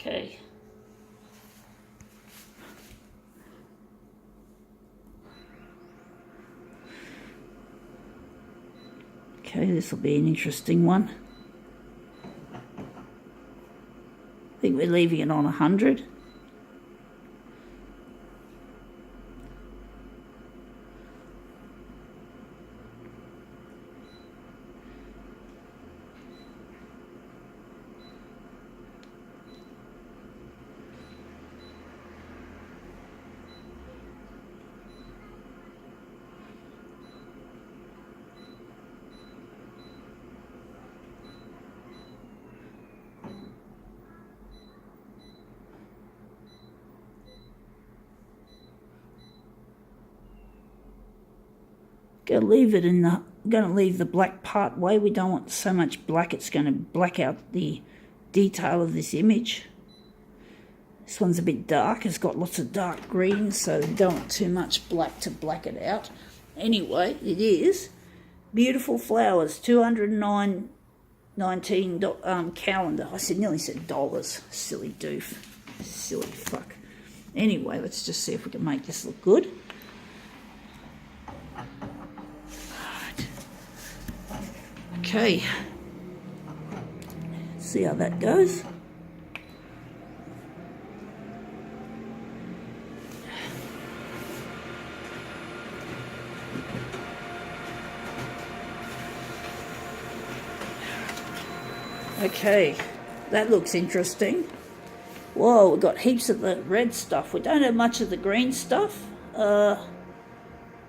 Okay. Okay, this will be an interesting one. I think we're leaving it on 100. Gonna leave it in the. Gonna leave the black part way. We don't want so much black; it's going to black out the detail of this image. This one's a bit dark. It's got lots of dark green, so don't want too much black to black it out. Anyway, it is beautiful flowers. 209.19 calendar. I nearly said dollars. Silly doof. Silly fuck. Anyway, let's just see if we can make this look good. Okay, see how that goes. Okay, that looks interesting. Whoa, we've got heaps of the red stuff. We don't have much of the green stuff.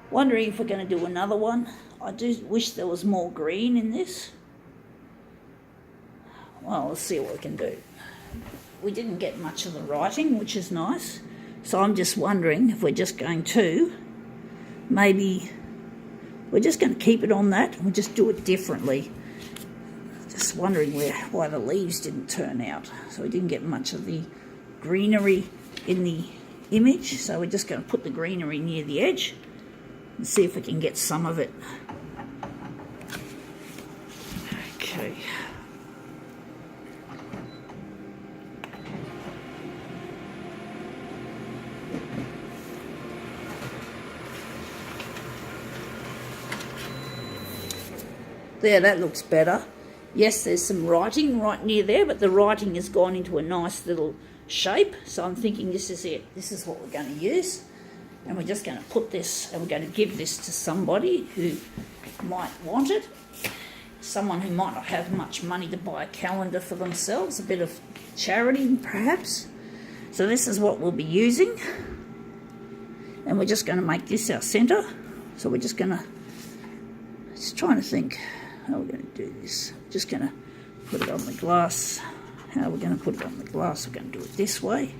Wondering if we're going to do another one. I do wish there was more green in this. Well, let's see what we can do. We didn't get much of the writing, which is nice. So I'm just wondering if we're just going to, maybe we're just going to keep it on that and we'll just do it differently. Just wondering why the leaves didn't turn out. So we didn't get much of the greenery in the image. So we're just going to put the greenery near the edge and see if we can get some of it. Okay. There, that looks better. Yes, there's some writing right near there, but the writing has gone into a nice little shape. So I'm thinking this is it. This is what we're going to use. And we're just going to put this, and we're going to give this to somebody who might want it. Someone who might not have much money to buy a calendar for themselves. A bit of charity, perhaps. So this is what we'll be using. And we're just going to make this our centre. So we're just going to, just trying to think how we're going to do this. Just going to put it on the glass. How we're going to put it on the glass, we're going to do it this way.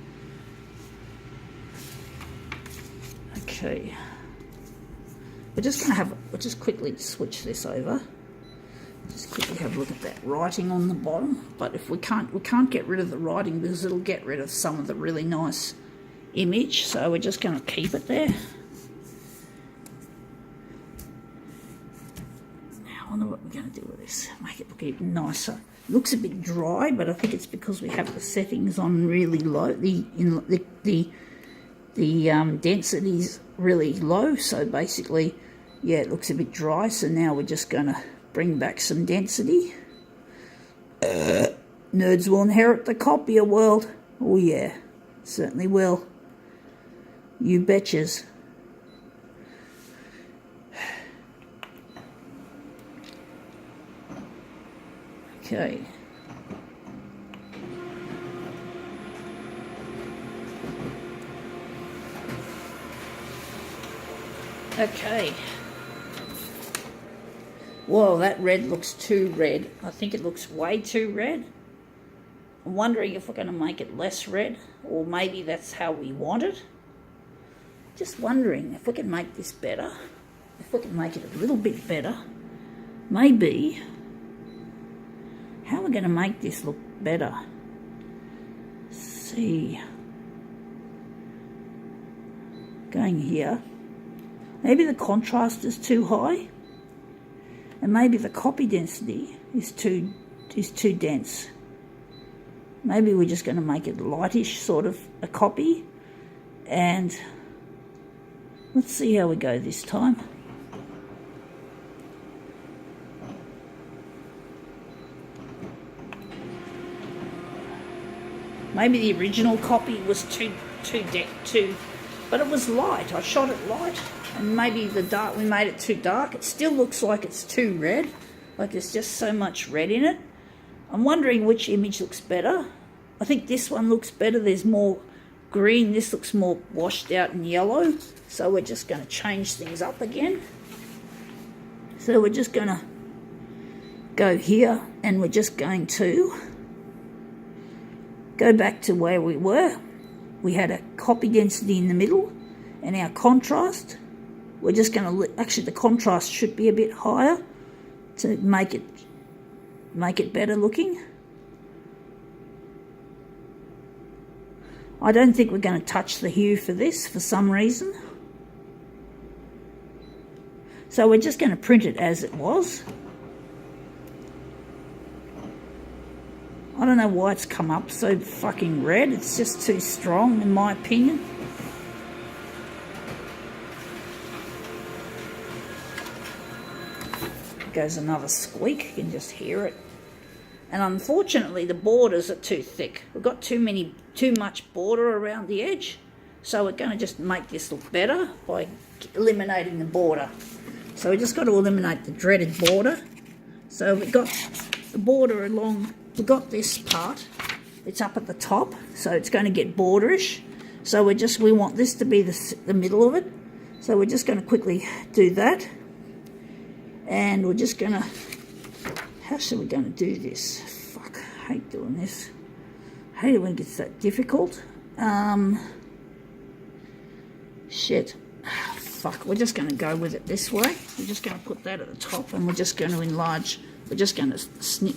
Okay. We're just going to have, we'll just quickly switch this over. Just quickly have a look at that writing on the bottom. But if we can't get rid of the writing because it'll get rid of some of the really nice image. So we're just going to keep it there. I wonder what we're going to do with this. Make it look even nicer. It looks a bit dry, but I think it's because we have the settings on really low. The density's really low, so basically, yeah, it looks a bit dry. So now we're just going to bring back some density. Nerds will inherit the copier world. Oh yeah, certainly will. You betches. Okay. Okay. Whoa, that red looks too red. I think it looks way too red. I'm wondering if we're going to make it less red, or maybe that's how we want it. Just wondering if we can make this better. If we can make it a little bit better. Maybe. How are we going to make this look better? Let's see. Going here. Maybe the contrast is too high. And maybe the copy density is too dense. Maybe we're just going to make it lightish, sort of a copy. And let's see how we go this time. Maybe the original copy was too, but it was light. I shot it light, and maybe the dark, we made it too dark. It still looks like it's too red, like there's just so much red in it. I'm wondering which image looks better. I think this one looks better. There's more green. This looks more washed out and yellow. So we're just going to change things up again. So we're just going to go here, and we're just going to go back to where we were. We had a copy density in the middle, and our contrast, we're just going to, actually the contrast should be a bit higher to make it better looking. I don't think we're going to touch the hue for this for some reason. So we're just going to print it as it was. I don't know why it's come up so fucking red. It's just too strong, in my opinion. Goes another squeak. You can just hear it. And unfortunately, the borders are too thick. We've got too much border around the edge. So we're going to just make this look better by eliminating the border. So we just got to eliminate the dreaded border. So we've got the border along. We've got this part, it's up at the top, so it's going to get borderish. So we want this to be the middle of it. So we're just going to quickly do that. And we're just going to, how should we going to do this? Fuck, I hate doing this. I hate it when it gets that difficult. Shit. Fuck, we're just going to go with it this way. We're just going to put that at the top, and we're just going to enlarge. We're just going to snip.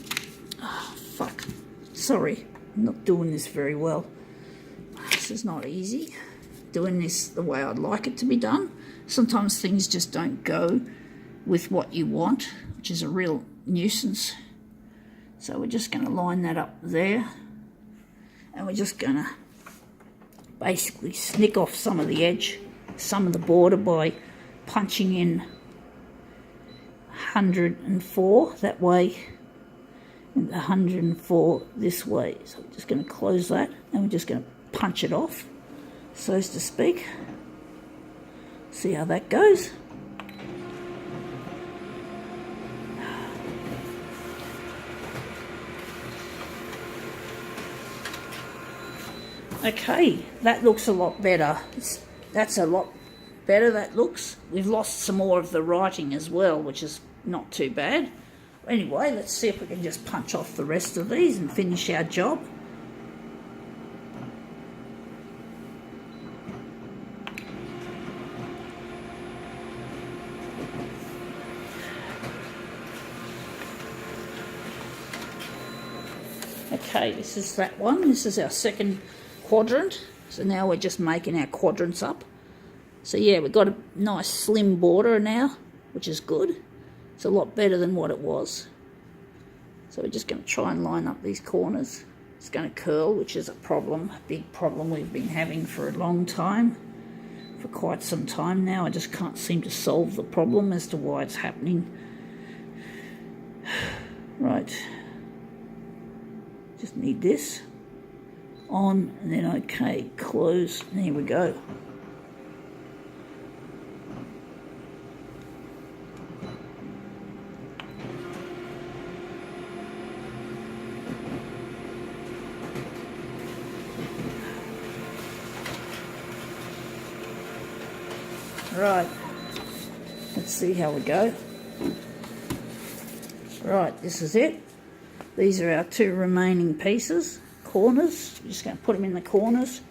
Oh, fuck. Sorry, I'm not doing this very well. This is not easy. Doing this the way I'd like it to be done. Sometimes things just don't go with what you want, which is a real nuisance. So we're just going to line that up there. And we're just going to basically snick off some of the edge, some of the border by punching in 104 that way. And 104 this way. So I'm just going to close that, and we're just going to punch it off, so to speak. See how that goes. Okay, that looks a lot better. That's a lot better, that looks. We've lost some more of the writing as well, which is not too bad. Anyway, let's see if we can just punch off the rest of these and finish our job. Okay, this is that one. This is our second quadrant. So now we're just making our quadrants up. So yeah, we've got a nice slim border now, which is good. It's a lot better than what it was. So we're just going to try and line up these corners. It's going to curl, which is a problem, a big problem we've been having for a long time, for quite some time now. I just can't seem to solve the problem as to why it's happening. Right. Just need this on, and then okay, close, and here we go. Right, let's see how we go. Right, this is it. These are our two remaining pieces, corners. We're just going to put them in the corners.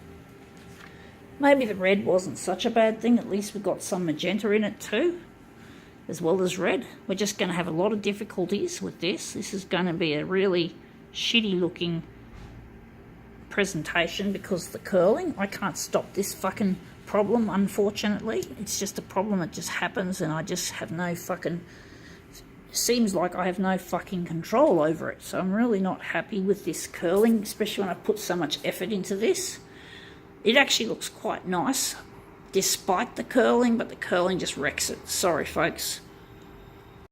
Maybe the red wasn't such a bad thing. At least we've got some magenta in it too, as well as red. We're just going to have a lot of difficulties with this. This is going to be a really shitty looking presentation because of the curling. I can't stop this fucking problem, unfortunately. It's just a problem that just happens, and I just have no fucking seems like I have no fucking control over it. So I'm really not happy with this curling, especially when I put so much effort into this. It actually looks quite nice despite the curling, but the curling just wrecks it. Sorry, folks.